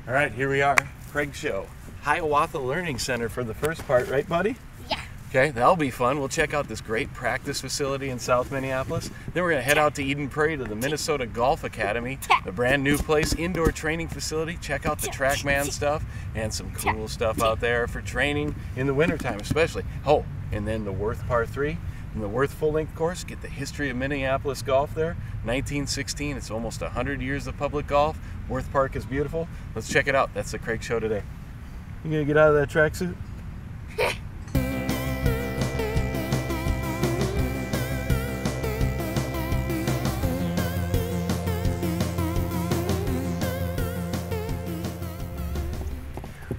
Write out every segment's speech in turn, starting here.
All right, here we are, Craig Show. Hiawatha Learning Center for the first part, right, buddy? Yeah. Okay, that'll be fun. We'll check out this great practice facility in South Minneapolis. Then we're gonna head out to Eden Prairie to the Minnesota Golf Academy, the brand new place, indoor training facility. Check out the TrackMan stuff and some cool stuff out there for training in the wintertime especially. Oh, and then the Worth Par 3. In the Worth full-length course, get the history of Minneapolis golf there. 1916, it's almost 100 years of public golf. Worth Park is beautiful. Let's check it out. That's the Craig Show today. You gonna get out of that tracksuit?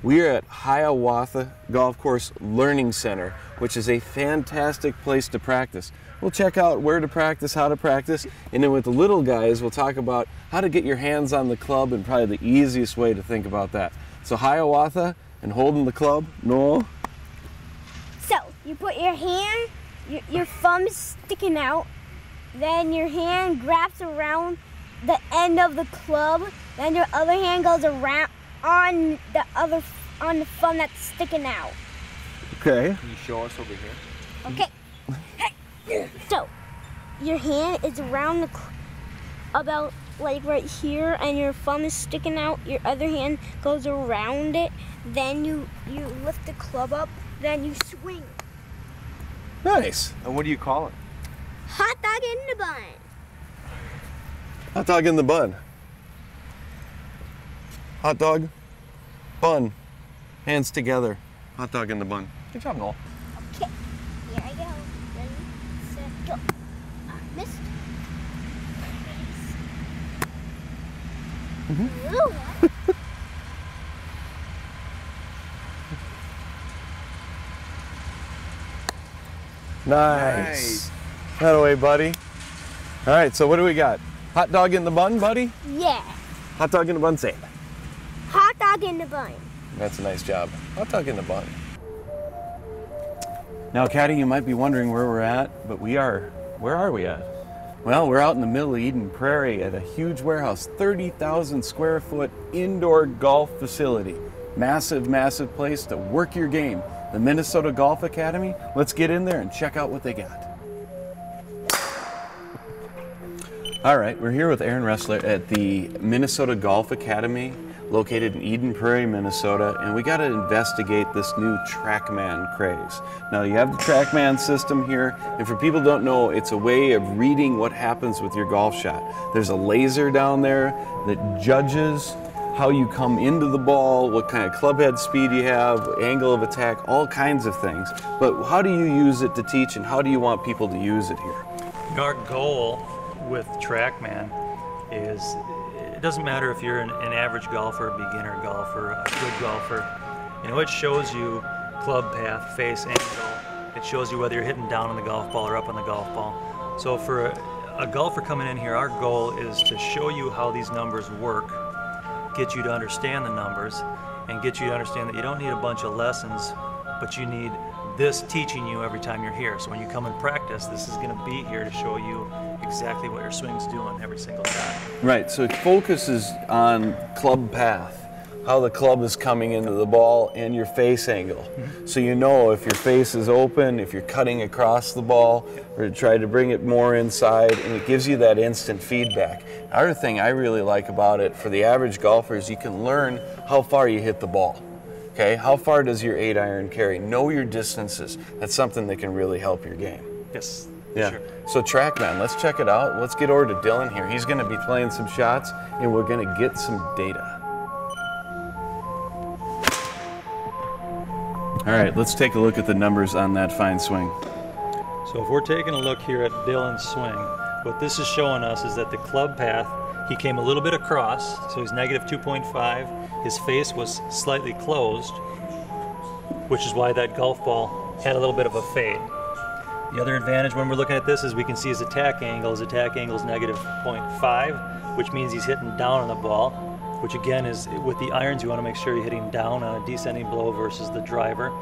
We are at Hiawatha Golf Course Learning Center, which is a fantastic place to practice. We'll check out where to practice, how to practice, and then with the little guys, we'll talk about how to get your hands on the club and probably the easiest way to think about that. So Hiawatha and holding the club, Noel? So you put your hand, your thumb's sticking out, then your hand grabs around the end of the club, then your other hand goes around on the thumb that's sticking out. Okay. Can you show us over here? Okay. So your hand is around about like right here, and your thumb is sticking out. Your other hand goes around it. Then you lift the club up. Then you swing. Nice. And what do you call it? Hot dog in the bun. Hot dog in the bun. Hot dog, bun, hands together. Hot dog in the bun. Good job, Noel. Okay, here I go. Ready, set, go. Missed. Ooh. Nice. That away, buddy. All right, so what do we got? Hot dog in the bun, buddy? Yeah. Hot dog in the bun, say it. Hot dog in the bun. That's a nice job. Hot dog in the bun. Now, Caddy, you might be wondering where we're at, but where are we at? Well, we're out in the middle of Eden Prairie at a huge warehouse, 30,000 square foot indoor golf facility. Massive, massive place to work your game. The Minnesota Golf Academy. Let's get in there and check out what they got. All right, we're here with Aaron Ressler at the Minnesota Golf Academy, located in Eden Prairie, Minnesota, and we got to investigate this new TrackMan craze. Now, you have the TrackMan system here, and for people who don't know, it's a way of reading what happens with your golf shot. There's a laser down there that judges how you come into the ball, what kind of club head speed you have, angle of attack, all kinds of things. But how do you use it to teach, and how do you want people to use it here? Our goal with TrackMan is, it doesn't matter if you're an average golfer, a beginner golfer, a good golfer. You know, it shows you club path, face angle. It shows you whether you're hitting down on the golf ball or up on the golf ball. So for a golfer coming in here, our goal is to show you how these numbers work, get you to understand the numbers, and get you to understand that you don't need a bunch of lessons, but you need this teaching you every time you're here. So when you come and practice, this is going to be here to show you exactly what your swing's doing every single time. Right, so it focuses on club path, how the club is coming into the ball, and your face angle. So you know if your face is open, if you're cutting across the ball, or try to bring it more inside, and it gives you that instant feedback. Another thing I really like about it, for the average golfer, is you can learn how far you hit the ball. Okay, how far does your 8-iron carry? Know your distances. That's something that can really help your game. Yes, Yeah. sure. So TrackMan, let's check it out. Let's get over to Dylan here. He's going to be playing some shots, and we're going to get some data. All right, let's take a look at the numbers on that fine swing. So if we're taking a look here at Dylan's swing, what this is showing us is that the club path, he came a little bit across, so he's negative 2.5. His face was slightly closed, which is why that golf ball had a little bit of a fade. The other advantage when we're looking at this is we can see his attack angle. His attack angle is negative 0.5, which means he's hitting down on the ball, which again is, with the irons, you want to make sure you're hitting down on a descending blow versus the driver.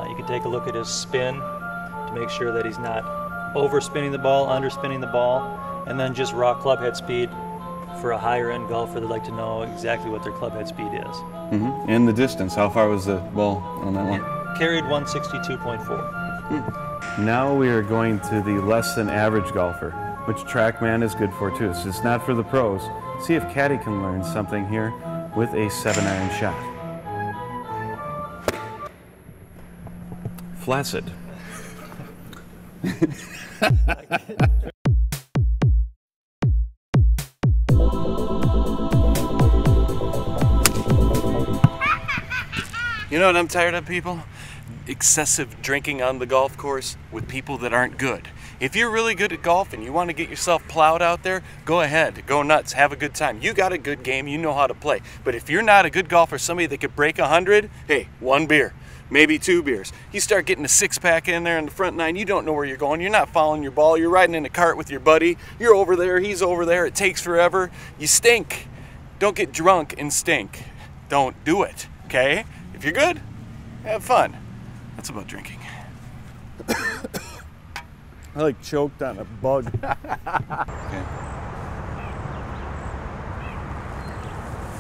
You can take a look at his spin to make sure that he's not overspinning the ball, underspinning the ball, and then just raw club head speed for a higher end golfer, they'd like to know exactly what their club head speed is. And the distance, how far was the ball on that one? Carried 162.4. Now we are going to the less than average golfer, which TrackMan is good for too. So it's not for the pros. See if Caddy can learn something here with a 7-iron shot. Flaccid. You know what I'm tired of, people? Excessive drinking on the golf course with people that aren't good. If you're really good at golf and you want to get yourself plowed out there, go ahead, go nuts, have a good time. You got a good game, you know how to play. But if you're not a good golfer, somebody that could break 100, hey, 1 beer, maybe 2 beers. You start getting a 6-pack in there in the front 9, you don't know where you're going, you're not following your ball, you're riding in a cart with your buddy, you're over there, he's over there, it takes forever, you stink. Don't get drunk and stink. Don't do it, okay? If you're good, have fun. That's about drinking. I like choked on a bug. Okay.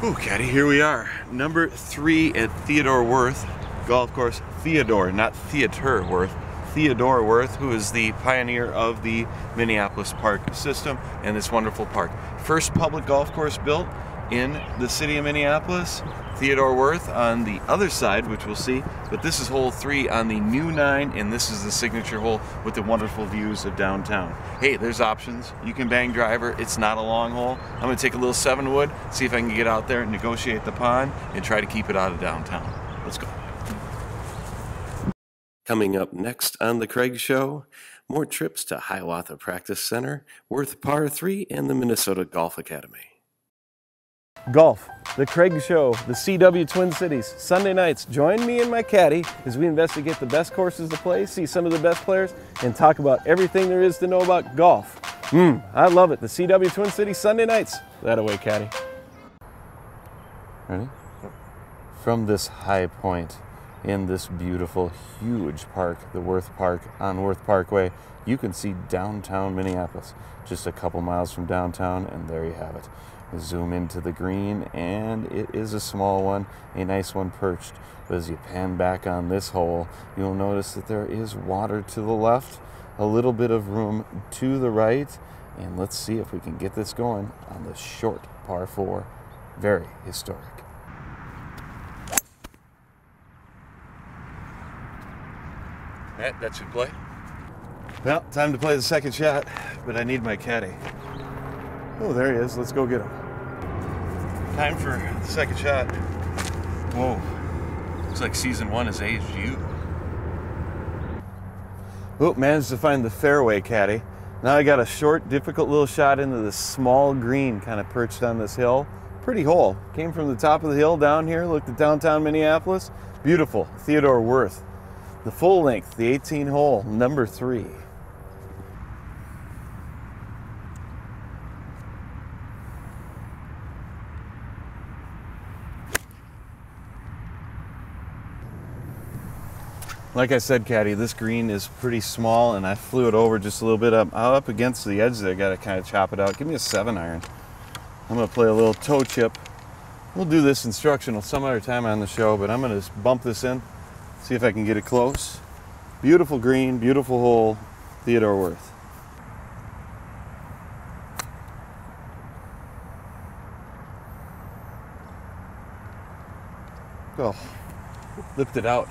Ooh, Caddy, here we are. Number 3 at Theodore Worth Golf Course. Theodore, not Theater Worth. Theodore Worth, who is the pioneer of the Minneapolis park system and this wonderful park. First public golf course built in the city of Minneapolis. Theodore Worth on the other side, which we'll see, but this is hole 3 on the new 9, and this is the signature hole with the wonderful views of downtown. Hey, there's options. You can bang driver. It's not a long hole. I'm going to take a little 7-wood, see if I can get out there and negotiate the pond and try to keep it out of downtown. Let's go. Coming up next on The Craig Show, more trips to Hiawatha Practice Center, Worth Par 3, and the Minnesota Golf Academy. Golf, The Craig Show, the CW Twin Cities, Sunday nights. Join me and my caddy as we investigate the best courses to play, see some of the best players, and talk about everything there is to know about golf. I love it. The CW Twin Cities, Sunday nights. That away, caddy. Ready? From this high point in this beautiful, huge park, the Worth Park on Worth Parkway, you can see downtown Minneapolis. Just a couple miles from downtown, and there you have it. Zoom into the green, and it is a small one, a nice one perched. But as you pan back on this hole, you'll notice that there is water to the left, a little bit of room to the right, and let's see if we can get this going on the short par 4. Very historic. That should play. Well, time to play the second shot, but I need my caddy. Oh, there he is. Let's go get him. Time for the second shot. Whoa. Looks like season 1 has aged you. Oh, managed to find the fairway, caddy. Now I got a short, difficult little shot into this small green kind of perched on this hill. Pretty hole. Came from the top of the hill down here, looked at downtown Minneapolis. Beautiful. Theodore Worth. The full length, the 18 hole, number 3. Like I said, caddy, this green is pretty small, and I flew it over just a little bit up against the edge there. Got to kind of chop it out. Give me a 7-iron. I'm going to play a little toe chip. We'll do this instructional some other time on the show, but I'm going to just bump this in, see if I can get it close. Beautiful green, beautiful hole, Theodore Worth. Oh, lift it out.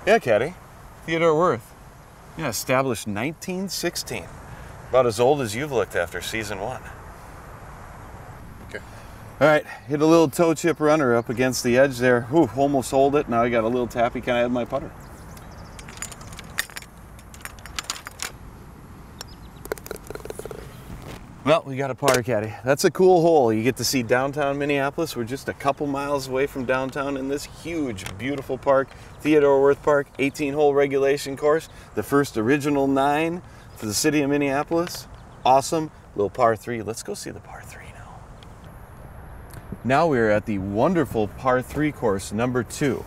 Yeah, caddy. Theodore Worth. Yeah, established 1916. About as old as you've looked after season 1. Okay. All right, hit a little toe chip runner up against the edge there. Whew, almost hold it. Now I got a little tappy. Can I have my putter? Well, we got a par, caddy. That's a cool hole. You get to see downtown Minneapolis. We're just a couple miles away from downtown in this huge, beautiful park, Theodore Worth Park, 18-hole regulation course. The first original 9 for the city of Minneapolis. Awesome. Little par 3. Let's go see the par 3 now. Now we're at the wonderful par 3 course, number 2.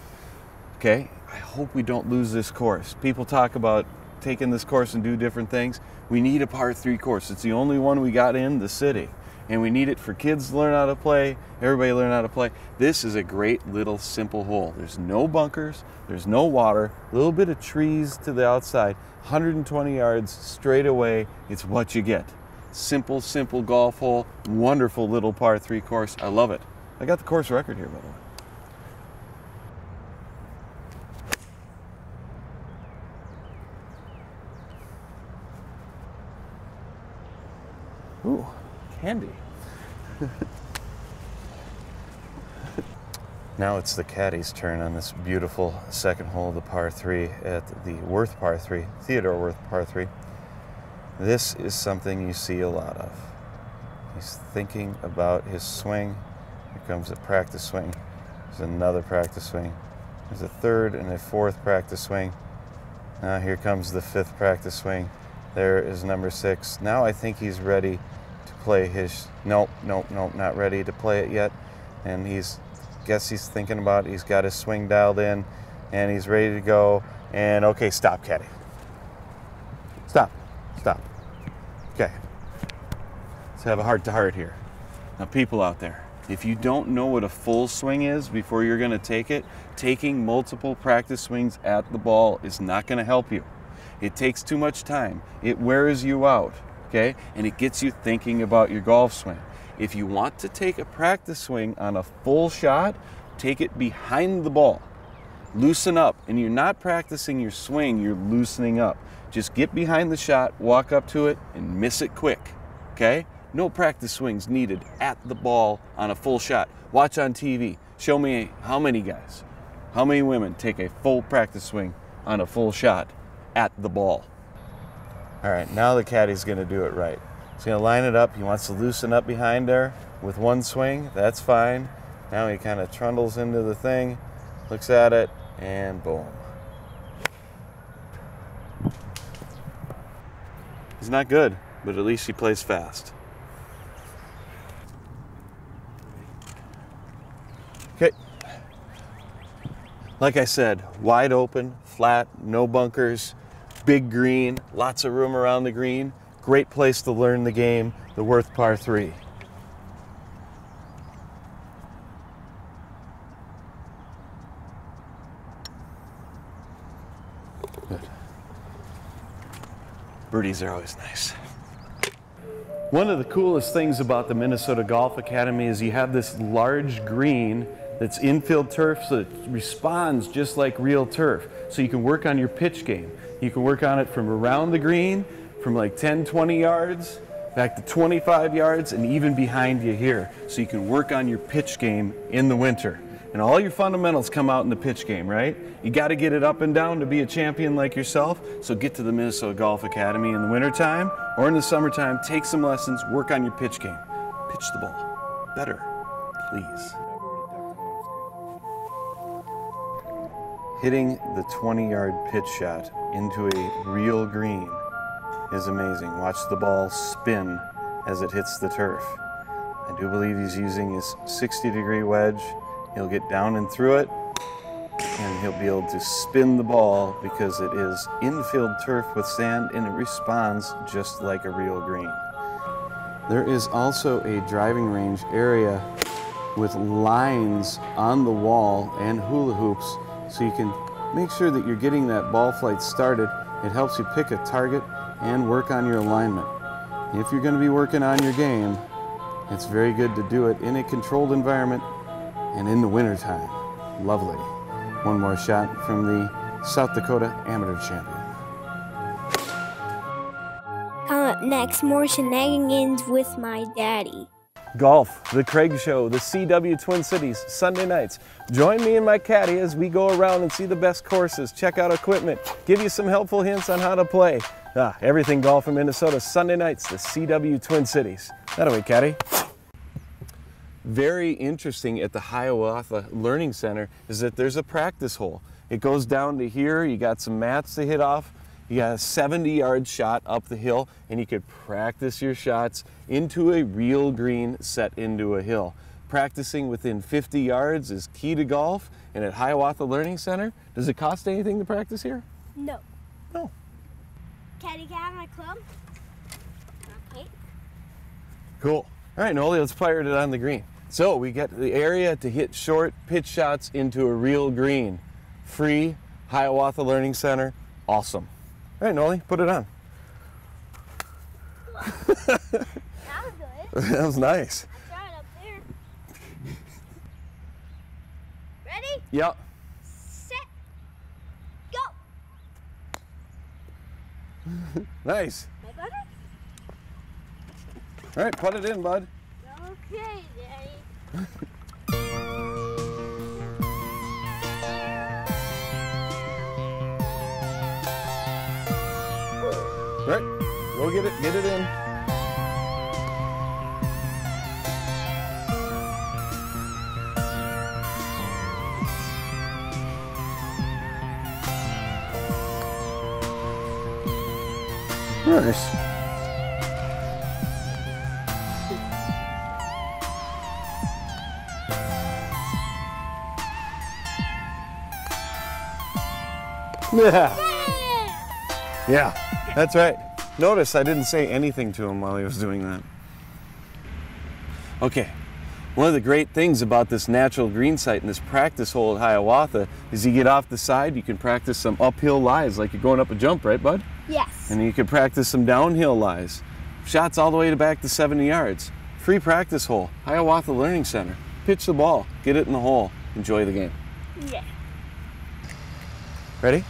Okay, I hope we don't lose this course. People talk about taking this course and do different things, we need a par 3 course. It's the only one we got in the city. And we need it for kids to learn how to play, everybody learn how to play. This is a great little simple hole. There's no bunkers, there's no water, a little bit of trees to the outside, 120 yards straight away, it's what you get. Simple, simple golf hole, wonderful little par 3 course. I love it. I got the course record here, by the way. Ooh, candy. Now it's the caddy's turn on this beautiful second hole of the par 3 at the Worth par 3, Theodore Worth par 3. This is something you see a lot of. He's thinking about his swing. Here comes a practice swing. There's another practice swing. There's a third and a fourth practice swing. Now here comes the 5th practice swing. There is number 6. Now I think he's ready to play his, nope, not ready to play it yet. And guess he's thinking about it. He's got his swing dialed in and he's ready to go. And okay, stop, caddy. Stop. Okay. Let's have a heart-to-heart here. Now, people out there, if you don't know what a full swing is before you're going to take it, taking multiple practice swings at the ball is not going to help you. It takes too much time. It wears you out, okay? And it gets you thinking about your golf swing. If you want to take a practice swing on a full shot, take it behind the ball. Loosen up. And you're not practicing your swing, you're loosening up. Just get behind the shot, walk up to it, and miss it quick, okay? No practice swings needed at the ball on a full shot. Watch on TV. Show me how many guys, how many women take a full practice swing on a full shot at the ball. All right, now the caddy's gonna do it right. He's gonna line it up. He wants to loosen up behind there with one swing. That's fine. Now he kind of trundles into the thing, looks at it, and boom. He's not good, but at least he plays fast. Okay. Like I said, wide open, flat, no bunkers, big green, lots of room around the green. Great place to learn the game, the Worth par 3. Good. Birdies are always nice. One of the coolest things about the Minnesota Golf Academy is you have this large green that's infield turf, so it responds just like real turf. So you can work on your pitch game. You can work on it from around the green, from like 10, 20 yards, back to 25 yards, and even behind you here. So you can work on your pitch game in the winter. And all your fundamentals come out in the pitch game, right? You got to get it up and down to be a champion like yourself. So get to the Minnesota Golf Academy in the wintertime or in the summertime. Take some lessons, work on your pitch game. Pitch the ball better, please. Hitting the 20-yard pitch shot into a real green is amazing. Watch the ball spin as it hits the turf. I do believe he's using his 60-degree wedge. He'll get down and through it, and he'll be able to spin the ball because it is infield turf with sand and it responds just like a real green. There is also a driving range area with lines on the wall and hula hoops, so you can make sure that you're getting that ball flight started. It helps you pick a target and work on your alignment. If you're going to be working on your game, it's very good to do it in a controlled environment and in the wintertime. Lovely. One more shot from the South Dakota Amateur Champion. Coming up next, more shenanigans with my daddy. Golf, the Craig Show, the CW Twin Cities, Sunday nights. Join me and my caddy as we go around and see the best courses, check out equipment, give you some helpful hints on how to play. Everything golf in Minnesota, Sunday nights, the CW Twin Cities. That-a-way, caddy. Very interesting at the Hiawatha Learning Center is that there's a practice hole. It goes down to here, you got some mats to hit off, you got a 70-yard shot up the hill, and you could practice your shots into a real green set into a hill. Practicing within 50 yards is key to golf, and at Hiawatha Learning Center, does it cost anything to practice here? No. No. Caddy, can I have my club? Okay. Cool. All right, Noli, let's fire it on the green. So we get the area to hit short pitch shots into a real green. Free, Hiawatha Learning Center, awesome. All right, Noli, put it on. That was good. That was nice. I tried up there. Ready? Yep. Set. Go. Nice. My butter? All right, put it in, bud. Okay, Daddy. All right, go get it in. Nice. Yeah. Yeah, that's right. Notice I didn't say anything to him while he was doing that. Okay, one of the great things about this natural green site and this practice hole at Hiawatha is you get off the side, you can practice some uphill lies like you're going up a jump, right, bud? Yes. And you can practice some downhill lies. Shots all the way to back to 70 yards. Free practice hole, Hiawatha Learning Center. Pitch the ball, get it in the hole, enjoy the game. Yeah. Ready?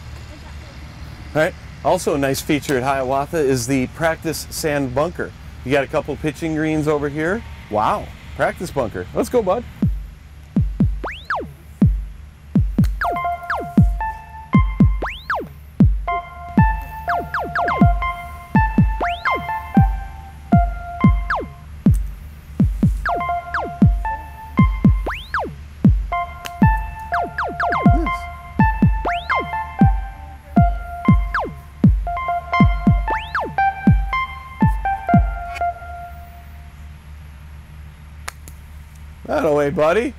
All right. Also a nice feature at Hiawatha is the practice sand bunker. You got a couple pitching greens over here. Wow, practice bunker. Let's go, bud. That-a-way, buddy.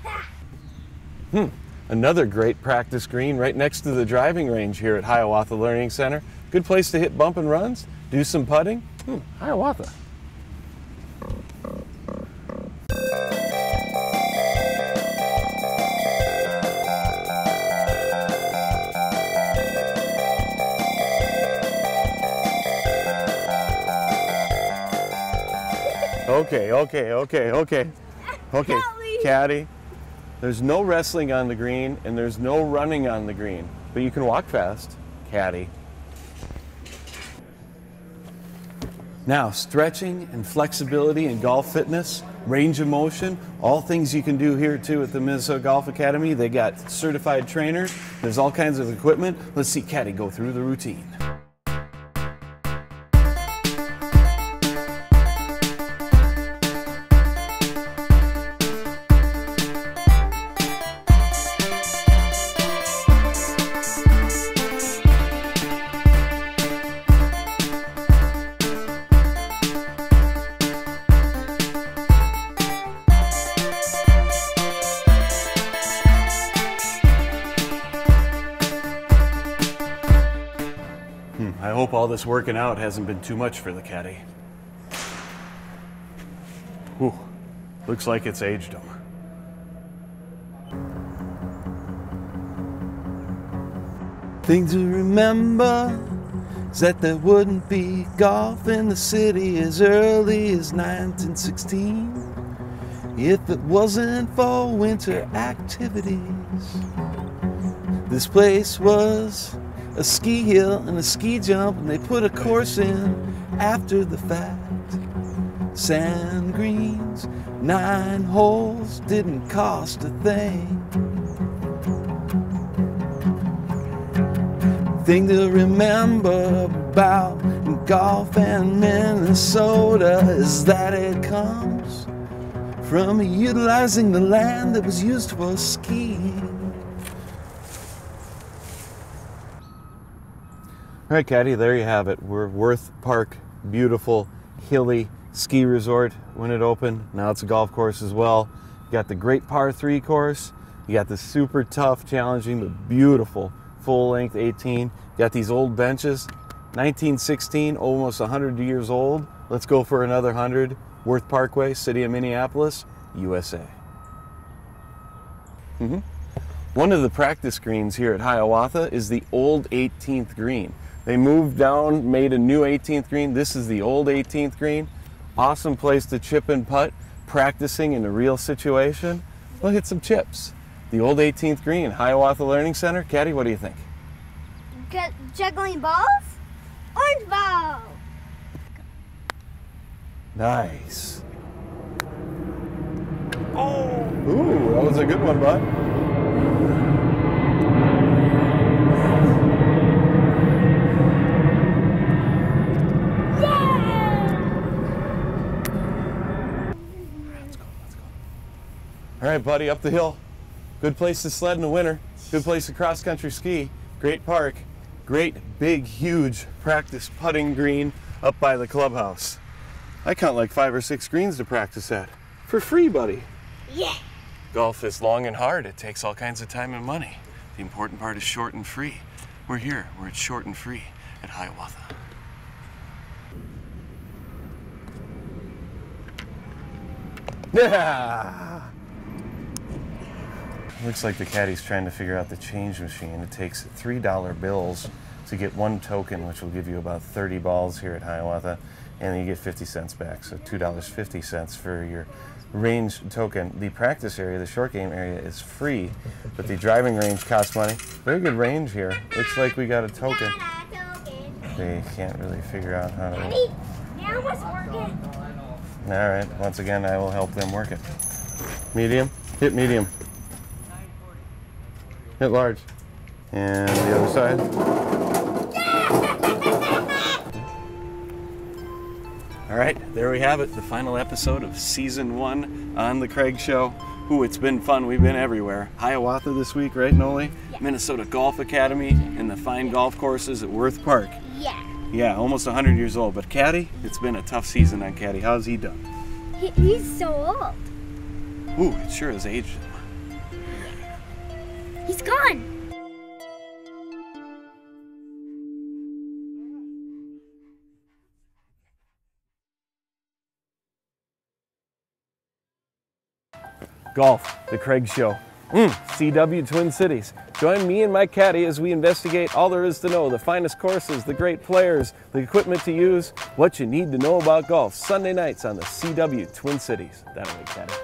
Another great practice green right next to the driving range here at Hiawatha Learning Center. Good place to hit bump and runs, do some putting. Hiawatha. Okay, Caddy, there's no wrestling on the green and there's no running on the green, but you can walk fast, Caddy. Now, stretching and flexibility and golf fitness, range of motion, all things you can do here too at the Minnesota Golf Academy. They got certified trainers, there's all kinds of equipment. Let's see Caddy go through the routine. I hope all this working out hasn't been too much for the caddy. Whew, looks like it's aged him. Thing to remember is that there wouldn't be golf in the city as early as 1916 if it wasn't for winter activities. This place was a ski hill and a ski jump, and they put a course in after the fact. Sand greens, 9 holes, didn't cost a thing. Thing to remember about golf and Minnesota is that it comes from utilizing the land that was used for skiing. All right, Caddy, there you have it. We're Worth Park, beautiful, hilly ski resort when it opened. Now it's a golf course as well. You got the great par 3 course. You got the super tough, challenging, but beautiful full-length 18. You got these old benches. 1916, almost 100 years old. Let's go for another 100. Worth Parkway, City of Minneapolis, USA. One of the practice greens here at Hiawatha is the old 18th green. They moved down, made a new 18th green. This is the old 18th green. Awesome place to chip and putt, practicing in a real situation. We'll hit some chips. The old 18th green, Hiawatha Learning Center. Caddy, what do you think? Juggling balls? Orange ball. Nice. Oh! Ooh, that was a good one, bud. All right, buddy, up the hill. Good place to sled in the winter. Good place to cross-country ski. Great park. Great, big, huge practice putting green up by the clubhouse. I count like 5 or 6 greens to practice at. For free, buddy. Yeah. Golf is long and hard. It takes all kinds of time and money. The important part is short and free. We're here where it's short and free at Hiawatha. Yeah! Looks like the caddy's trying to figure out the change machine. It takes $3 bills to get 1 token, which will give you about 30 balls here at Hiawatha, and then you get 50 cents back, so $2.50 for your range token. The practice area, the short game area, is free, but the driving range costs money. Very good range here. Looks like we got a token. They can't really figure out how to... Now what's working? All right, once again, I will help them work it. Medium? Hit medium. Hit large. And the other side. All right, there we have it. The final episode of Season 1 on The Craig Show. Ooh, it's been fun. We've been everywhere. Hiawatha this week, right, Noli? Yeah. Minnesota Golf Academy and the fine golf courses at Worth Park. Yeah. Yeah, almost 100 years old. But Caddy, it's been a tough season on Caddy. How's he done? He's so old. Ooh, it sure has aged him. He's gone. Golf, The Craig Show. CW Twin Cities. Join me and my caddy as we investigate all there is to know, the finest courses, the great players, the equipment to use, what you need to know about golf. Sunday nights on the CW Twin Cities. That'll be caddy.